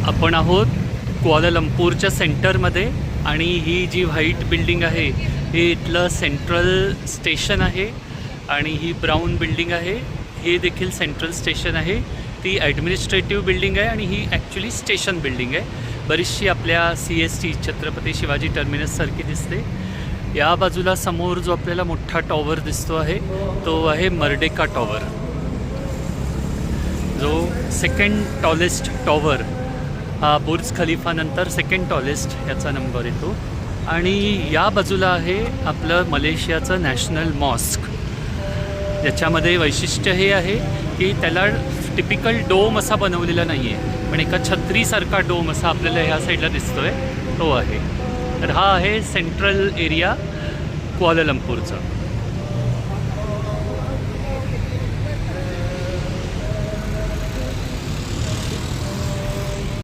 आपण आहोत क्वालालंपूरच्या सेंटरमध्ये आणि ही जी व्हाईट बिल्डिंग आहे हे इथलं सेंट्रल स्टेशन आहे आणि ही ब्राऊन बिल्डिंग आहे हे देखील सेंट्रल स्टेशन आहे. ती ॲडमिनिस्ट्रेटिव्ह बिल्डिंग आहे आणि ही ॲक्च्युली स्टेशन बिल्डिंग आहे. बरीचशी आपल्या CST छत्रपती शिवाजी टर्मिनससारखी दिसते. या बाजूला समोर जो आपल्याला मोठा टॉवर दिसतो आहे तो आहे मर्डेका टॉवर, जो सेकंड टॉलेस्ट टॉवर हा बुर्ज खलिफानंतर सेकंड टॉलेस्ट याचा नंबर येतो. आणि या बाजूला आहे आपलं मलेशियाचं नॅशनल मॉस्क. याच्यामध्ये वैशिष्ट्य हे आहे की त्याला टिपिकल डोम असा बनवलेला नाही आहे, पण एका छत्रीसारखा डोम असा आपल्याला ह्या साईडला दिसतो आहे तो आहे. तर हा आहे सेंट्रल एरिया क्वालालंपूरचा.